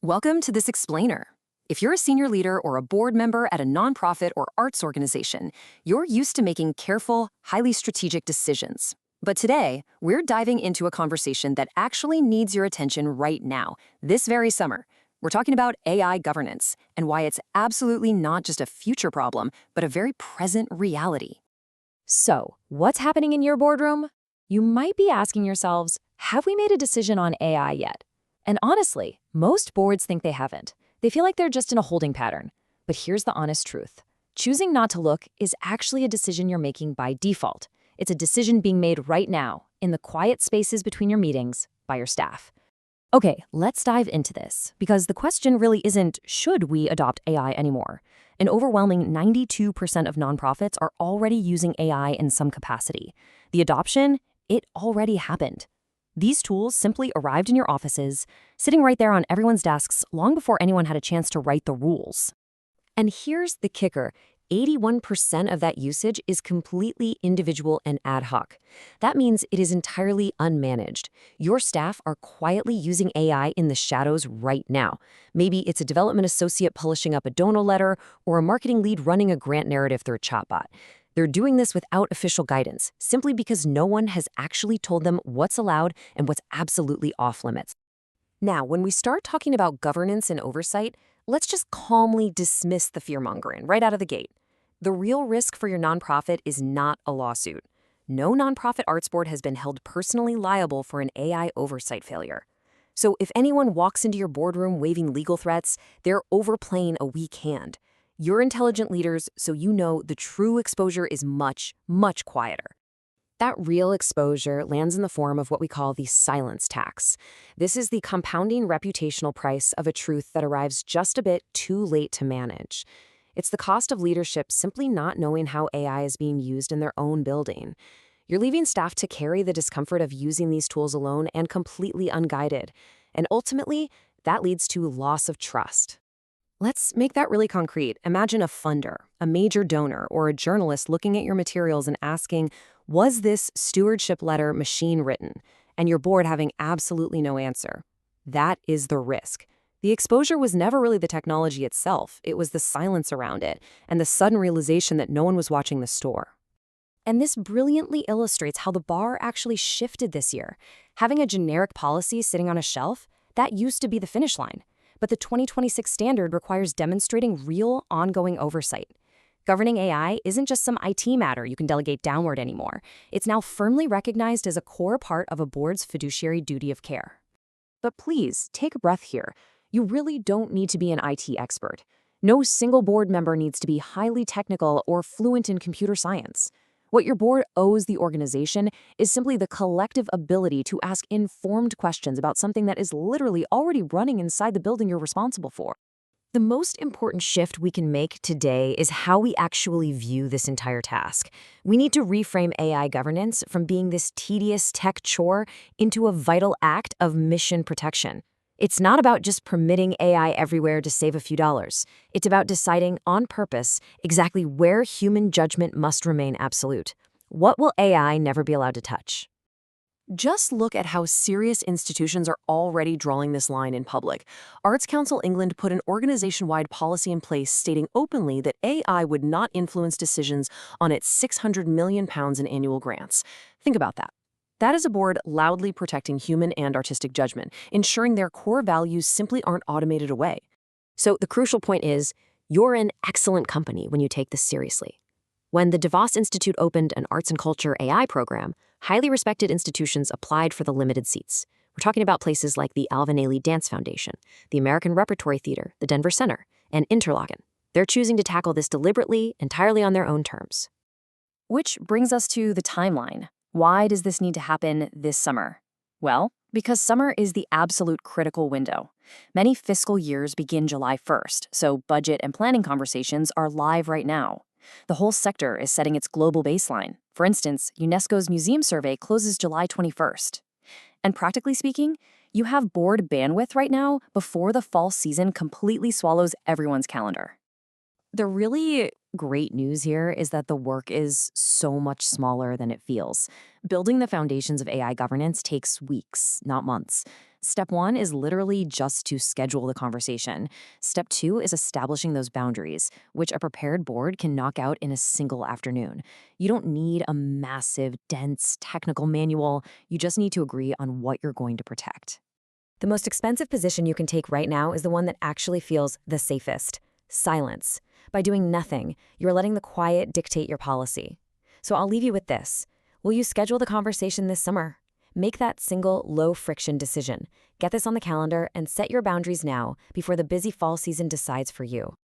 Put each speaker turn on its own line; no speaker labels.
Welcome to this explainer. If you're a senior leader or a board member at a nonprofit or arts organization, you're used to making careful, highly strategic decisions. But today, we're diving into a conversation that actually needs your attention right now, this very summer. We're talking about AI governance and why it's absolutely not just a future problem, but a very present reality.
So, what's happening in your boardroom? You might be asking yourselves, have we made a decision on AI yet? And honestly, most boards think they haven't. They feel like they're just in a holding pattern. But here's the honest truth. Choosing not to look is actually a decision you're making by default. It's a decision being made right now, in the quiet spaces between your meetings, by your staff. Okay, let's dive into this, because the question really isn't, should we adopt AI anymore? An overwhelming 92% of nonprofits are already using AI in some capacity. The adoption, it already happened. These tools simply arrived in your offices, sitting right there on everyone's desks long before anyone had a chance to write the rules. And here's the kicker. 81% of that usage is completely individual and ad hoc. That means it is entirely unmanaged. Your staff are quietly using AI in the shadows right now. Maybe it's a development associate polishing up a donor letter or a marketing lead running a grant narrative through a chatbot. They're doing this without official guidance, simply because no one has actually told them what's allowed and what's absolutely off limits. Now, when we start talking about governance and oversight, let's just calmly dismiss the fear-mongering right out of the gate. The real risk for your nonprofit is not a lawsuit. No nonprofit arts board has been held personally liable for an AI oversight failure. So if anyone walks into your boardroom waving legal threats, they're overplaying a weak hand. You're intelligent leaders, so you know the true exposure is much, much quieter. That real exposure lands in the form of what we call the silence tax. This is the compounding reputational price of a truth that arrives just a bit too late to manage. It's the cost of leadership simply not knowing how AI is being used in their own building. You're leaving staff to carry the discomfort of using these tools alone and completely unguided. And ultimately, that leads to loss of trust. Let's make that really concrete. Imagine a funder, a major donor, or a journalist looking at your materials and asking, was this stewardship letter machine written? And your board having absolutely no answer. That is the risk. The exposure was never really the technology itself. It was the silence around it and the sudden realization that no one was watching the store. And this brilliantly illustrates how the bar actually shifted this year. Having a generic policy sitting on a shelf, that used to be the finish line. But the 2026 standard requires demonstrating real, ongoing oversight. Governing AI isn't just some IT matter you can delegate downward anymore. It's now firmly recognized as a core part of a board's fiduciary duty of care. But please, take a breath here. You really don't need to be an IT expert. No single board member needs to be highly technical or fluent in computer science. What your board owes the organization is simply the collective ability to ask informed questions about something that is literally already running inside the building you're responsible for. The most important shift we can make today is how we actually view this entire task. We need to reframe AI governance from being this tedious tech chore into a vital act of mission protection. It's not about just permitting AI everywhere to save a few dollars. It's about deciding on purpose exactly where human judgment must remain absolute. What will AI never be allowed to touch? Just look at how serious institutions are already drawing this line in public. Arts Council England put an organization-wide policy in place stating openly that AI would not influence decisions on its £600 million in annual grants. Think about that. That is a board loudly protecting human and artistic judgment, ensuring their core values simply aren't automated away. So the crucial point is, you're an excellent company when you take this seriously. When the DeVos Institute opened an Arts and Culture AI program, highly respected institutions applied for the limited seats. We're talking about places like the Alvin Ailey Dance Foundation, the American Repertory Theater, the Denver Center, and Interlochen. They're choosing to tackle this deliberately, entirely on their own terms.
Which brings us to the timeline. Why does this need to happen this summer? Well, because summer is the absolute critical window. Many fiscal years begin July 1st, so budget and planning conversations are live right now. The whole sector is setting its global baseline. For instance, UNESCO's museum survey closes July 21st. And practically speaking, you have board bandwidth right now before the fall season completely swallows everyone's calendar. The really great news here is that the work is so much smaller than it feels. Building the foundations of AI governance takes weeks, not months. Step 1 is literally just to schedule the conversation. Step 2 is establishing those boundaries, which a prepared board can knock out in a single afternoon. You don't need a massive, dense, technical manual. You just need to agree on what you're going to protect.
The most expensive position you can take right now is the one that actually feels the safest: silence. By doing nothing, you're letting the quiet dictate your policy. So I'll leave you with this. Will you schedule the conversation this summer? Make that single, low-friction decision. Get this on the calendar and set your boundaries now before the busy fall season decides for you.